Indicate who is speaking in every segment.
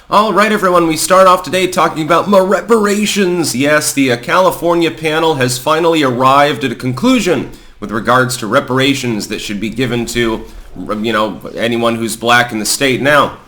Speaker 1: All right, everyone, we start off today talking about more reparations. Yes, the California panel has finally arrived at a conclusion with regards to reparations that should be given to, anyone who's black in the state. Now,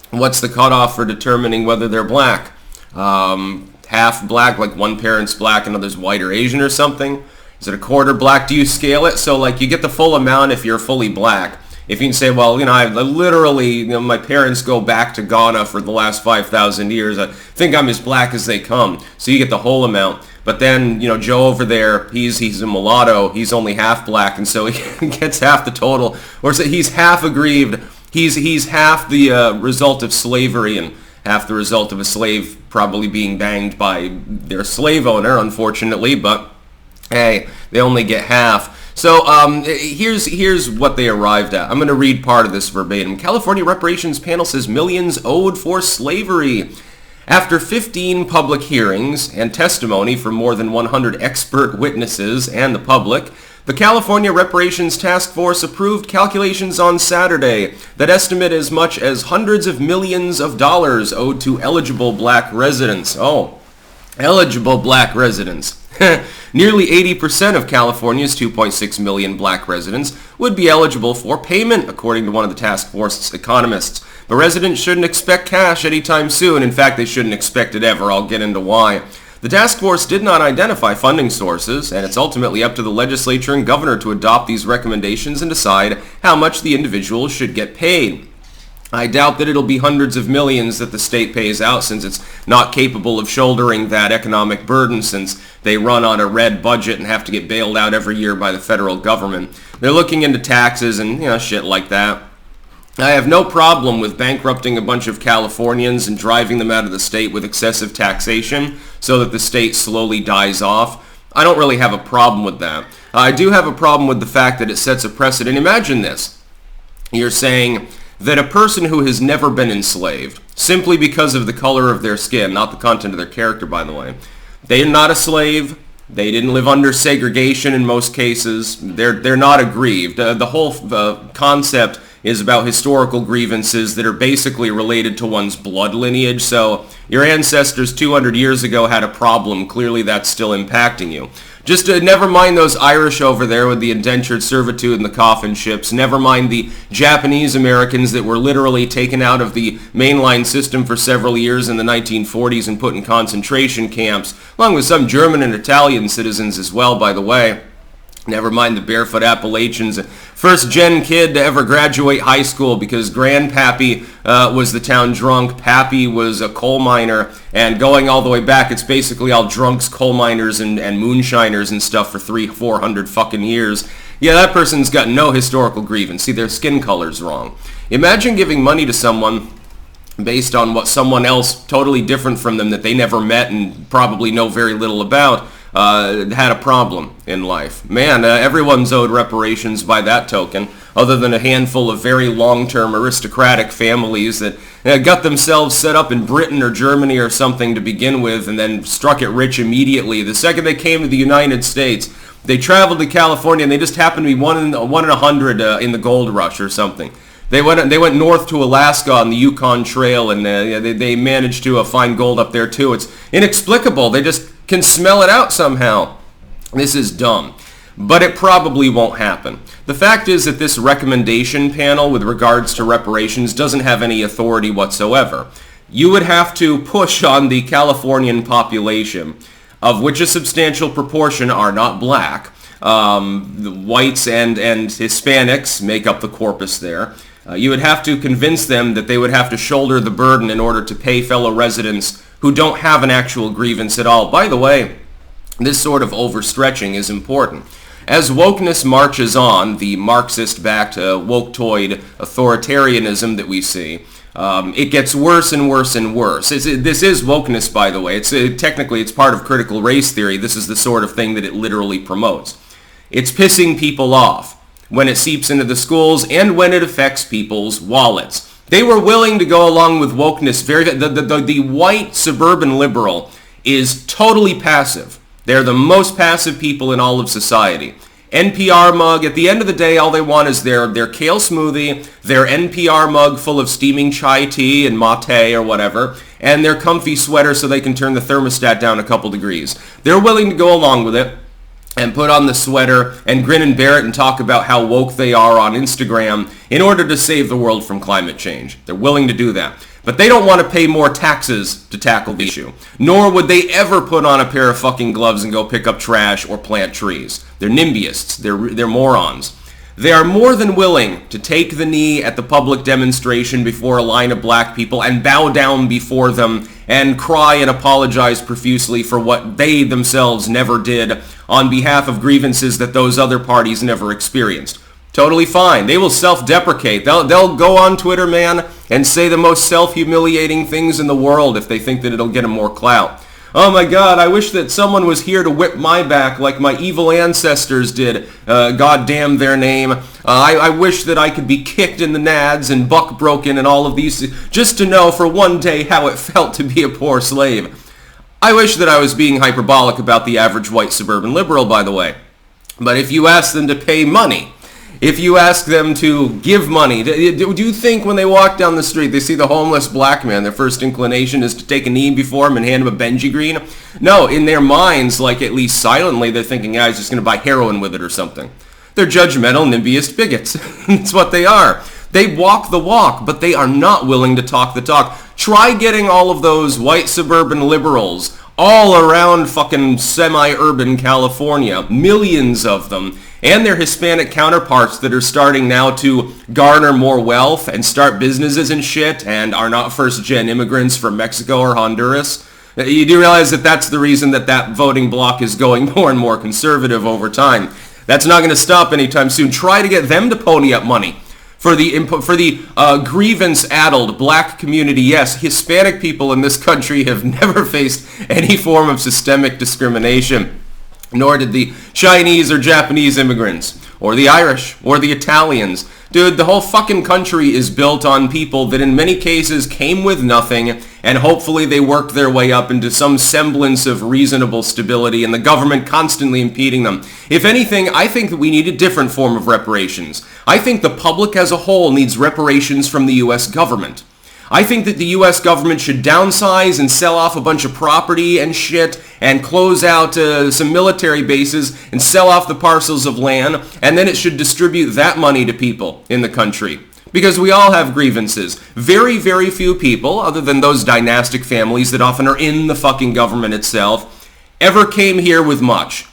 Speaker 1: what's the cutoff for determining whether they're black? Half black, like one parent's black, another's white or Asian or something? Is it a quarter black? Do you scale it? So, you get the full amount if you're fully black. If you can say, well, I literally, my parents go back to Ghana for the last 5,000 years. I think I'm as black as they come. So you get the whole amount. But then, Joe over there, he's a mulatto. He's only half black, and so he gets half the total. Or he's half aggrieved. He's half the result of slavery and half the result of a slave probably being banged by their slave owner, unfortunately. But, hey, they only get half. So here's what they arrived at. I'm going to read part of this verbatim. California Reparations Panel says millions owed for slavery. After 15 public hearings and testimony from more than 100 expert witnesses and the public, the California Reparations Task Force approved calculations on Saturday that estimate as much as hundreds of millions of dollars owed to eligible black residents. Oh, eligible black residents. Nearly 80% of California's 2.6 million black residents would be eligible for payment, according to one of the task force's economists. But residents shouldn't expect cash anytime soon. In fact, they shouldn't expect it ever. I'll get into why. The task force did not identify funding sources, and it's ultimately up to the legislature and governor to adopt these recommendations and decide how much the individuals should get paid. I doubt that it'll be hundreds of millions that the state pays out, since it's not capable of shouldering that economic burden, since they run on a red budget and have to get bailed out every year by the federal government. They're looking into taxes and shit like that. I have no problem with bankrupting a bunch of Californians and driving them out of the state with excessive taxation so that the state slowly dies off. I don't really have a problem with that. I do have a problem with the fact that it sets a precedent. Imagine this. You're saying that a person who has never been enslaved, simply because of the color of their skin, not the content of their character, by the way, they're not a slave, they didn't live under segregation in most cases, they're not aggrieved. The whole concept is about historical grievances that are basically related to one's blood lineage. So your ancestors 200 years ago had a problem. Clearly that's still impacting you. Just never mind those Irish over there with the indentured servitude and the coffin ships. Never mind the Japanese Americans that were literally taken out of the mainline system for several years in the 1940s and put in concentration camps, along with some German and Italian citizens as well, by the way. Never mind the barefoot Appalachians. First gen kid to ever graduate high school because Grandpappy was the town drunk. Pappy was a coal miner. And going all the way back, it's basically all drunks, coal miners, and moonshiners and stuff for 300-400 fucking years. Yeah, that person's got no historical grievance. See, their skin color's wrong. Imagine giving money to someone based on what someone else totally different from them that they never met and probably know very little about had a problem in life. Man, everyone's owed reparations by that token, other than a handful of very long-term aristocratic families that got themselves set up in Britain or Germany or something to begin with and then struck it rich immediately. The second they came to the United States, they traveled to California and they just happened to be one in 100 in the gold rush or something. They went north to Alaska on the Yukon Trail, and they managed to find gold up there too. It's inexplicable. They just can smell it out somehow. This is dumb, but it probably won't happen. The fact is that this recommendation panel with regards to reparations doesn't have any authority whatsoever. You would have to push on the Californian population, of which a substantial proportion are not black. The whites and Hispanics make up the corpus there. You would have to convince them that they would have to shoulder the burden in order to pay fellow residents who don't have an actual grievance at all. By the way, this sort of overstretching is important. As wokeness marches on, the Marxist-backed, woke-toyed authoritarianism that we see, it gets worse and worse and worse. This is wokeness, by the way. Technically, it's part of critical race theory. This is the sort of thing that it literally promotes. It's pissing people off when it seeps into the schools and when it affects people's wallets. They were willing to go along with wokeness. The white suburban liberal is totally passive. They're the most passive people in all of society. NPR mug. At the end of the day, all they want is their kale smoothie, their NPR mug full of steaming chai tea and mate or whatever, and their comfy sweater so they can turn the thermostat down a couple degrees. They're willing to go along with it and put on the sweater and grin and bear it and talk about how woke they are on Instagram in order to save the world from climate change. They're willing to do that. But they don't want to pay more taxes to tackle the issue. Nor would they ever put on a pair of fucking gloves and go pick up trash or plant trees. They're NIMBYists. They're morons. They are more than willing to take the knee at the public demonstration before a line of black people and bow down before them and cry and apologize profusely for what they themselves never did on behalf of grievances that those other parties never experienced. Totally fine. They will self-deprecate. They'll go on Twitter, man, and say the most self-humiliating things in the world if they think that it'll get them more clout. Oh my God, I wish that someone was here to whip my back like my evil ancestors did. God damn their name. I wish that I could be kicked in the nads and buck broken and all of these just to know for one day how it felt to be a poor slave. I wish that I was being hyperbolic about the average white suburban liberal, by the way. But if you ask them to pay money, if you ask them to give money, do you think when they walk down the street, they see the homeless black man, their first inclination is to take a knee before him and hand him a Benji Green? No, in their minds, like at least silently, they're thinking, he's just going to buy heroin with it or something. They're judgmental, NIMBYist bigots. That's what they are. They walk the walk, but they are not willing to talk the talk. Try getting all of those white suburban liberals all around fucking semi-urban California, millions of them, and their Hispanic counterparts that are starting now to garner more wealth and start businesses and shit and are not first-gen immigrants from Mexico or Honduras. You do realize that that's the reason that that voting bloc is going more and more conservative over time. That's not going to stop anytime soon. Try to get them to pony up money for the grievance-addled black community. Yes, Hispanic people in this country have never faced any form of systemic discrimination. Nor did the Chinese or Japanese immigrants, or the Irish, or the Italians. Dude, the whole fucking country is built on people that in many cases came with nothing, and hopefully they worked their way up into some semblance of reasonable stability, and the government constantly impeding them. If anything, I think that we need a different form of reparations. I think the public as a whole needs reparations from the U.S. government. I think that the U.S. government should downsize and sell off a bunch of property and shit and close out some military bases and sell off the parcels of land, and then it should distribute that money to people in the country. Because we all have grievances. Very, very few people, other than those dynastic families that often are in the fucking government itself, ever came here with much.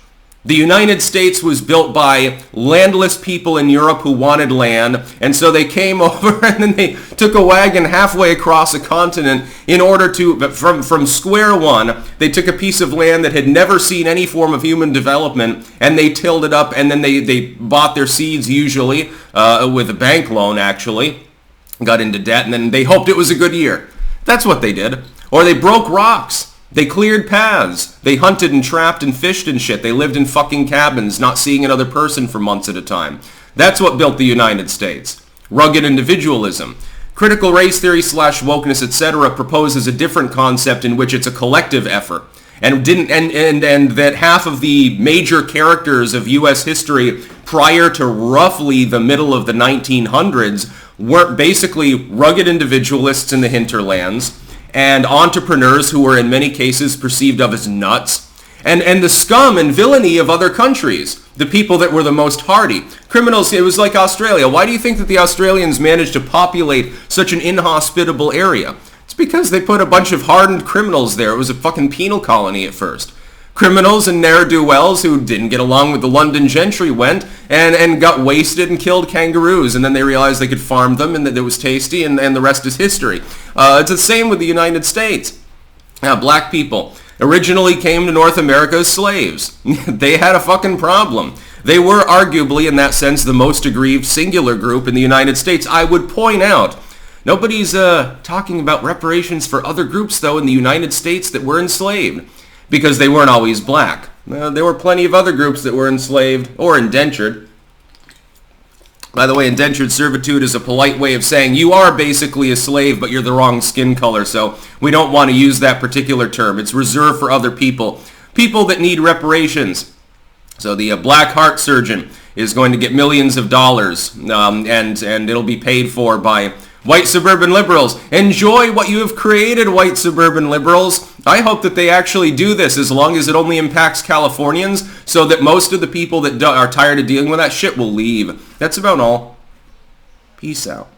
Speaker 1: The United States was built by landless people in Europe who wanted land, and so they came over and then they took a wagon halfway across a continent in order to, from square one, they took a piece of land that had never seen any form of human development, and they tilled it up, and then they bought their seeds usually, with a bank loan actually, got into debt, and then they hoped it was a good year. That's what they did. Or they broke rocks. They cleared paths. They hunted and trapped and fished and shit. They lived in fucking cabins, not seeing another person for months at a time. That's what built the United States. Rugged individualism. Critical race theory / wokeness, etc. proposes a different concept in which it's a collective effort. And that half of the major characters of U.S. history prior to roughly the middle of the 1900s were basically rugged individualists in the hinterlands, and entrepreneurs who were in many cases perceived of as nuts, and the scum and villainy of other countries, the people that were the most hardy. Criminals, it was like Australia. Why do you think that the Australians managed to populate such an inhospitable area? It's because they put a bunch of hardened criminals there. It was a fucking penal colony at first. Criminals and ne'er-do-wells who didn't get along with the London gentry went and got wasted and killed kangaroos, and then they realized they could farm them and that it was tasty, and the rest is history. It's the same with the United States. Black people originally came to North America as slaves. They had a fucking problem. They were arguably, in that sense, the most aggrieved singular group in the United States. I would point out, nobody's talking about reparations for other groups, though, in the United States that were enslaved. Because they weren't always black. There were plenty of other groups that were enslaved or indentured. By the way, indentured servitude is a polite way of saying you are basically a slave, but you're the wrong skin color, so we don't want to use that particular term. It's reserved for other people. People that need reparations. So the black heart surgeon is going to get millions of dollars, and it'll be paid for by white suburban liberals. Enjoy what you have created, white suburban liberals. I hope that they actually do this, as long as it only impacts Californians, so that most of the people that are tired of dealing with that shit will leave. That's about all. Peace out.